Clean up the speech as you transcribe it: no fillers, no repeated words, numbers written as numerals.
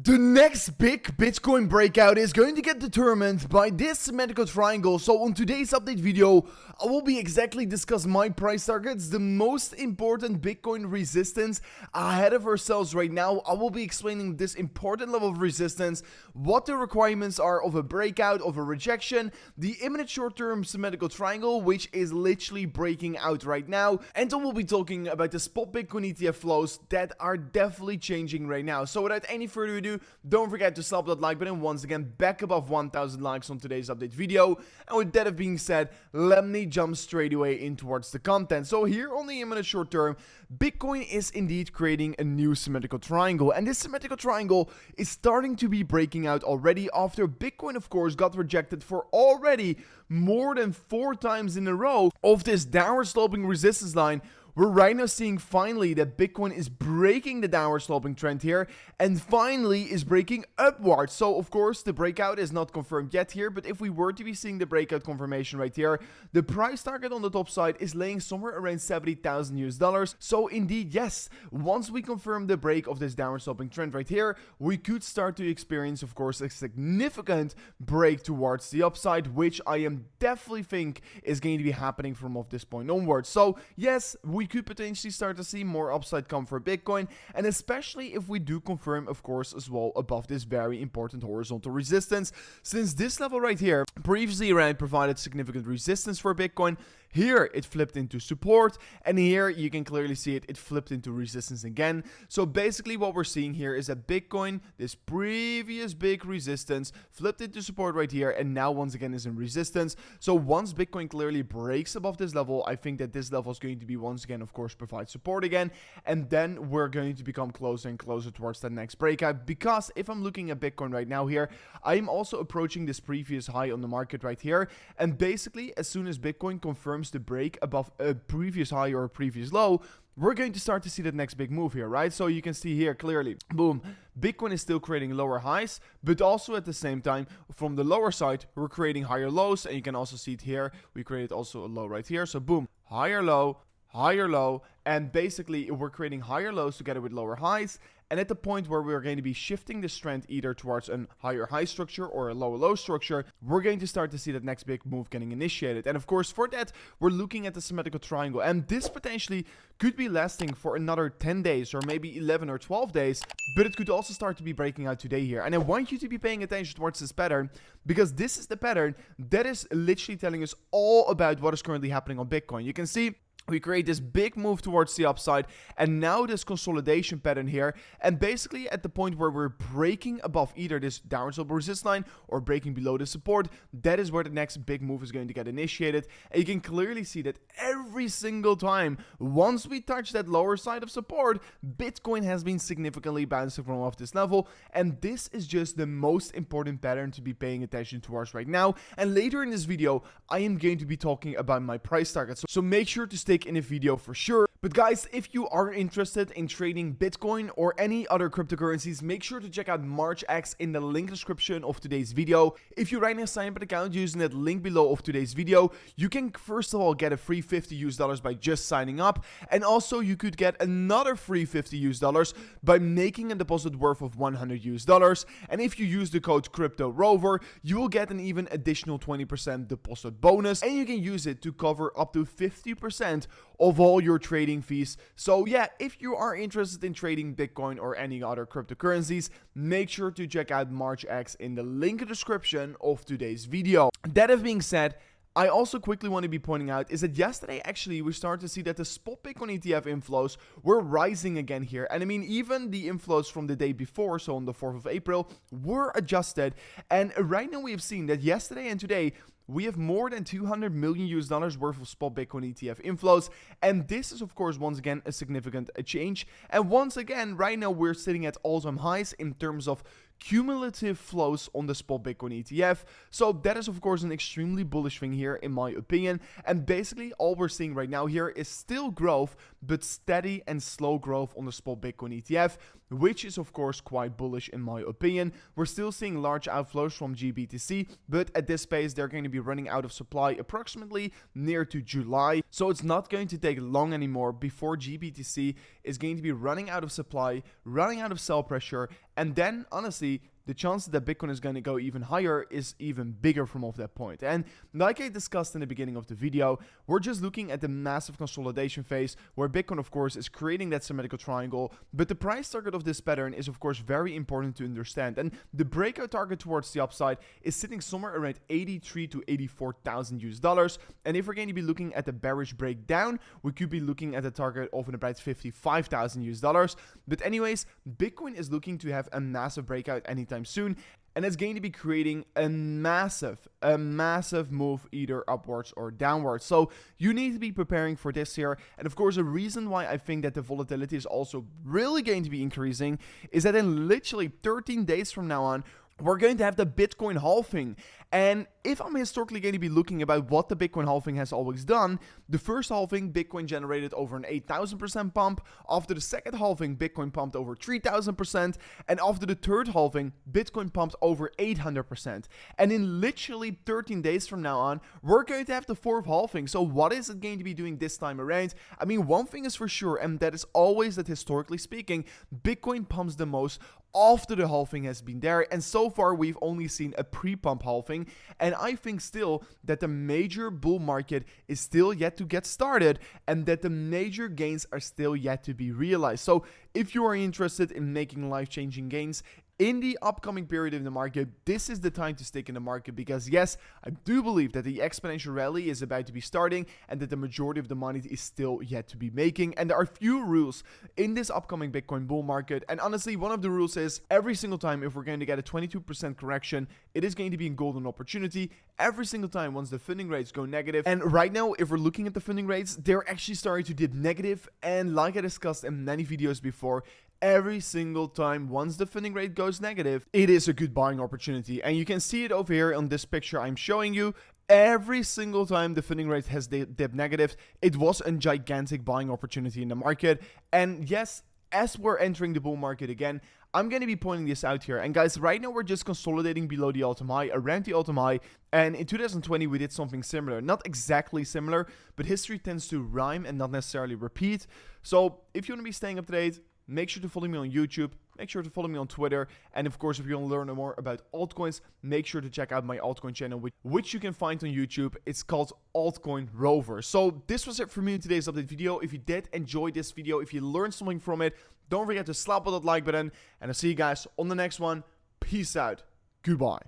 The next big Bitcoin breakout is going to get determined by this symmetrical triangle. So on today's update video, I will be exactly discuss my price targets, the most important Bitcoin resistance ahead of ourselves right now. I will be explaining this important level of resistance, what the requirements are of a breakout, of a rejection, the imminent short-term symmetrical triangle, which is literally breaking out right now. And I will be talking about the spot Bitcoin ETF flows that are definitely changing right now. So without any further ado, don't forget to slap that like button once again, back above 1000 likes on today's update video. And with that being said, let me jump straight away in towards the content. So here on the imminent short term, Bitcoin is indeed creating a new symmetrical triangle, and this symmetrical triangle is starting to be breaking out already after Bitcoin of course got rejected for already more than 4 times in a row of this downward sloping resistance line. We're right now seeing finally that Bitcoin is breaking the downward sloping trend here and finally is breaking upwards. So of course the breakout is not confirmed yet here, but if we were to be seeing the breakout confirmation right here, the price target on the top side is laying somewhere around $70,000. So indeed, yes, once we confirm the break of this downward sloping trend right here, we could start to experience of course a significant break towards the upside, which I am definitely think is going to be happening from off this point onwards. So yes, we could potentially start to see more upside come for Bitcoin, and especially if we do confirm of course as well above this very important horizontal resistance, since this level right here previously around provided significant resistance for Bitcoin. Here it flipped into support, and here you can clearly see it flipped into resistance again. So basically what we're seeing here is that Bitcoin, this previous big resistance, flipped into support right here, and now once again is in resistance. So once Bitcoin clearly breaks above this level, I think that this level is going to be once again of course provide support again, and then we're going to become closer and closer towards that next breakout. Because if I'm looking at Bitcoin right now here, I'm also approaching this previous high on the market right here, and basically as soon as Bitcoin confirms the break above a previous high or a previous low, we're going to start to see that next big move here, right? So you can see here clearly, boom, Bitcoin is still creating lower highs, but also at the same time, from the lower side, we're creating higher lows, and you can also see it here. We created also a low right here, so boom, higher low, and basically we're creating higher lows together with lower highs. And at the point where we're going to be shifting this trend either towards a higher high structure or a lower low structure, we're going to start to see that next big move getting initiated. And of course for that, we're looking at the symmetrical triangle, and this potentially could be lasting for another 10 days or maybe 11 or 12 days, but it could also start to be breaking out today here. And I want you to be paying attention towards this pattern, because this is the pattern that is literally telling us all about what is currently happening on Bitcoin. You can see we create this big move towards the upside, and now this consolidation pattern here, and basically at the point where we're breaking above either this downward slope resistance line or breaking below the support, that is where the next big move is going to get initiated. And you can clearly see that every single time once we touch that lower side of support, Bitcoin has been significantly bouncing from off this level, and this is just the most important pattern to be paying attention towards right now. And later in this video I am going to be talking about my price targets, so make sure to stay in a video for sure. But guys, if you are interested in trading Bitcoin or any other cryptocurrencies, make sure to check out Margex in the link description of today's video. If you right now sign up an account using that link below of today's video, you can first of all get a free $50 by just signing up, and also you could get another free $50 by making a deposit worth of $100. And if you use the code CryptoRover, you will get an even additional 20% deposit bonus, and you can use it to cover up to 50% of all your trading fees. So yeah, if you are interested in trading Bitcoin or any other cryptocurrencies, make sure to check out Margex in the link description of today's video. That being said, I also quickly want to be pointing out is that yesterday actually we started to see that the spot Bitcoin ETF inflows were rising again here. And I mean, even the inflows from the day before, so on the 4th of April, were adjusted. And right now we have seen that yesterday and today we have more than $200 million worth of spot Bitcoin ETF inflows, and this is of course once again a significant change. And once again, right now we're sitting at all-time highs in terms of cumulative flows on the spot Bitcoin ETF. So that is of course an extremely bullish thing here in my opinion. And basically all we're seeing right now here is still growth, but steady and slow growth on the spot Bitcoin ETF, which is of course quite bullish in my opinion. We're still seeing large outflows from GBTC, but at this pace they're going to be running out of supply approximately near to July. So it's not going to take long anymore before GBTC is going to be running out of supply, running out of sell pressure, And then, honestly, the chances that Bitcoin is going to go even higher is even bigger from off that point. And like I discussed in the beginning of the video, we're just looking at the massive consolidation phase where Bitcoin, of course, is creating that symmetrical triangle. But the price target of this pattern is, of course, very important to understand. And the breakout target towards the upside is sitting somewhere around 83 to 84,000 US dollars. And if we're going to be looking at the bearish breakdown, we could be looking at a target of about 55,000 US dollars. But anyways, Bitcoin is looking to have a massive breakout anytime soon, and it's going to be creating a massive move either upwards or downwards. So you need to be preparing for this here. And of course, a reason why I think that the volatility is also really going to be increasing is that in literally 13 days from now on, we're going to have the Bitcoin halving. And if I'm historically going to be looking about what the Bitcoin halving has always done, the first halving, Bitcoin generated over an 8,000% pump. After the second halving, Bitcoin pumped over 3,000%. And after the third halving, Bitcoin pumped over 800%. And in literally 13 days from now on, we're going to have the fourth halving. So what is it going to be doing this time around? I mean, one thing is for sure, and that is always that historically speaking, Bitcoin pumps the most after the halving has been there, and so far we've only seen a pre-pump halving, and I think still that the major bull market is still yet to get started, and that the major gains are still yet to be realized. So if you are interested in making life-changing gains in the upcoming period in the market, this is the time to stick in the market, because yes, I do believe that the exponential rally is about to be starting and that the majority of the money is still yet to be making. And there are few rules in this upcoming Bitcoin bull market. And honestly, one of the rules is every single time if we're going to get a 22% correction, it is going to be a golden opportunity. Every single time once the funding rates go negative. And right now, if we're looking at the funding rates, they're actually starting to dip negative. And like I discussed in many videos before, every single time once the funding rate goes negative, it is a good buying opportunity. And you can see it over here on this picture I'm showing you. Every single time the funding rate has dipped negative, it was a gigantic buying opportunity in the market. And yes, as we're entering the bull market again, I'm going to be pointing this out here. And guys, right now we're just consolidating below the all-time high, around the all-time high. And in 2020, we did something similar. Not exactly similar, but history tends to rhyme and not necessarily repeat. So if you want to be staying up to date, make sure to follow me on YouTube, make sure to follow me on Twitter, and of course, if you want to learn more about altcoins, make sure to check out my altcoin channel, which you can find on YouTube. It's called Altcoin Rover. So this was it for me in today's update video. If you did enjoy this video, if you learned something from it, don't forget to slap on that like button, and I'll see you guys on the next one. Peace out. Goodbye.